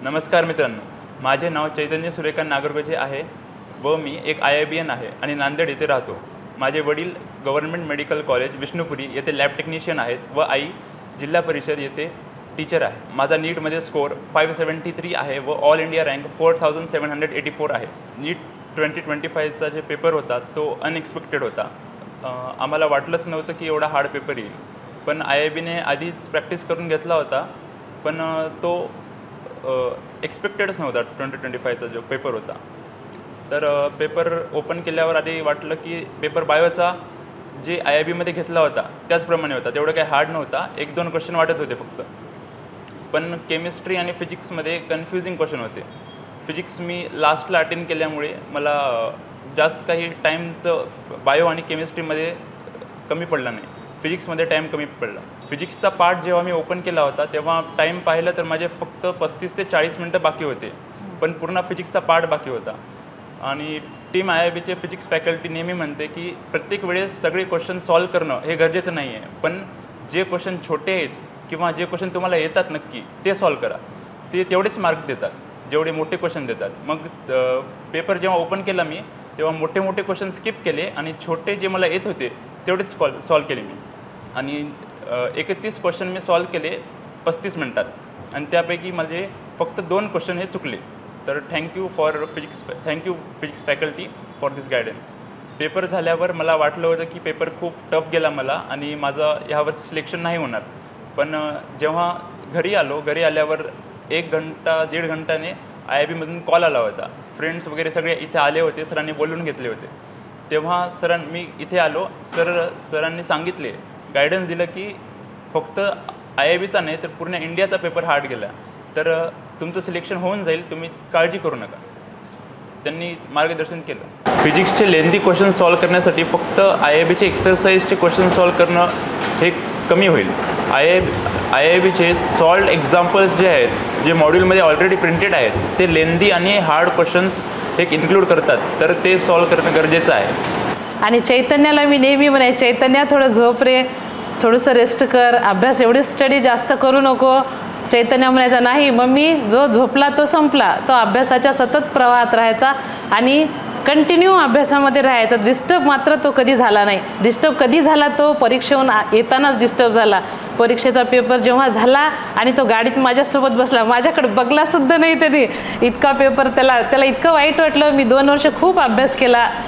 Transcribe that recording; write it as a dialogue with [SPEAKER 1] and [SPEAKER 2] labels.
[SPEAKER 1] नमस्कार मित्रांनो, माझे नाव चैतन्य सुरेखा नागरगोजे आहे व मी एक IIBN आहे आणि नांदेड येथे राहतो। माझे वडील गव्हर्नमेंट मेडिकल कॉलेज विष्णुपुरी येथे लॅब टेक्निशियन आहेत व आई जिल्हा परिषद येथे टीचर आहे। माझा नीटमध्ये स्कोर 573 आहे व ऑल इंडिया रँक 4784 आहे। नीट 2025चा जे पेपर होता तो अनएक्सपेक्टेड होता। आम्हाला वाटलंच नव्हतं की एवढा हार्ड पेपर येईल, पण IIBने आधीच प्रॅक्टिस करून घेतला होता, पण तो एक्सपेक्टेडच नव्हता 2025चा जो पेपर होता। तर पेपर ओपन केल्यावर आधी वाटलं की पेपर बायोचा जे IIBमध्ये घेतला होता त्याचप्रमाणे होता, तेवढं काही हार्ड नव्हता। 1-2 क्वेश्चन वाटत होते फक्त, पण केमिस्ट्री आणि फिजिक्समध्ये कन्फ्युजिंग क्वेश्चन होते। फिजिक्स मी लास्टला अटेंड केल्यामुळे मला जास्त काही टाईमचं बायो आणि केमिस्ट्रीमध्ये कमी पडला नाही, फिजिक्समध्ये टाईम कमी पडला। फिजिक्सचा पार्ट जेव्हा मी ओपन केला होता तेव्हा टाईम पाहिलं तर माझे फक्त 35 ते 40 मिनटं बाकी होते, पण पूर्ण फिजिक्सचा पार्ट बाकी होता। आणि टीम IIBचे फिजिक्स फॅकल्टी नेहमी म्हणते की प्रत्येक वेळेस सगळे क्वेश्चन सॉल्व करणं हे गरजेचं नाही आहे, पण जे क्वेश्चन छोटे आहेत किंवा जे क्वेश्चन तुम्हाला येतात नक्की ते सॉल्व करा, ते तेवढेच मार्क देतात जेवढे मोठे क्वेश्चन देतात। मग पेपर जेव्हा ओपन केला मी तेव्हा मोठे मोठे क्वेश्चन स्किप केले आणि छोटे जे मला येत होते तेवढेच सॉल्व केले मी, आणि 31 क्वेश्चन मी सॉल्व केले 35 मिनटात, आणि त्यापैकी माझे फक्त 2 क्वेश्चन हे चुकले। तर thank you physics faculty for this guidance. Paper झाल्यावर मला वाटलं होतं की पेपर खूप टफ गेला मला आणि माझं ह्यावर्षी सिलेक्शन नाही होणार, पण जेव्हा घरी आल्यावर 1 घंटा 1.5 घंटाने IIBमधून कॉल आला होता। फ्रेंड्स वगैरे सगळे इथे आले होते, सरांनी बोलवून घेतले होते। तेव्हा मी इथे आलो, सरांनी सांगितले, गायडन्स दिलं की फक्त IIBचा नाही तर पूर्ण इंडियाचा पेपर हार्ड गेला, तर तुमचं सिलेक्शन होऊन जाईल, तुम्ही काळजी करू नका। त्यांनी मार्गदर्शन केलं। फिजिक्सचे लेंदी क्वेश्चन सॉल्व करण्यासाठी फक्त IIBचे एक्सरसाइजचे क्वेश्चन सॉल्व करणं हे कमी होईल। IIBचे सॉल्व्ड एक्झाम्पल्स जे आहेत, जे मॉड्यूलमध्ये ऑलरेडी प्रिंटेड आहेत, ते लेंदी आणि हार्ड क्वेश्चन्स हे इन्क्लूड करतात, तर ते सॉल्व करणं गरजेचं आहे।
[SPEAKER 2] आणि चैतन्याला मी नेहमी म्हणाय, चैतन्या थोडं झोप रे, थोडंसं रेस्ट कर, अभ्यास एवढी स्टडी जास्त करू नको। चैतन्य म्हणायचा, नाही मम्मी, जो झोपला तो संपला, तो अभ्यासाच्या सतत प्रवाहात राहायचा आणि कंटिन्यू अभ्यासामध्ये राहायचा। डिस्टर्ब मात्र तो कधी झाला नाही। डिस्टर्ब कधी झाला, तो परीक्षेहून येतानाच डिस्टर्ब झाला। परीक्षेचा पेपर जेव्हा झाला आणि तो गाडीत माझ्यासोबत बसला, माझ्याकडे बघला सुद्धा नाही त्याने, इतका पेपर त्याला इतकं वाईट वाटलं। मी 2 वर्ष खूप अभ्यास केला।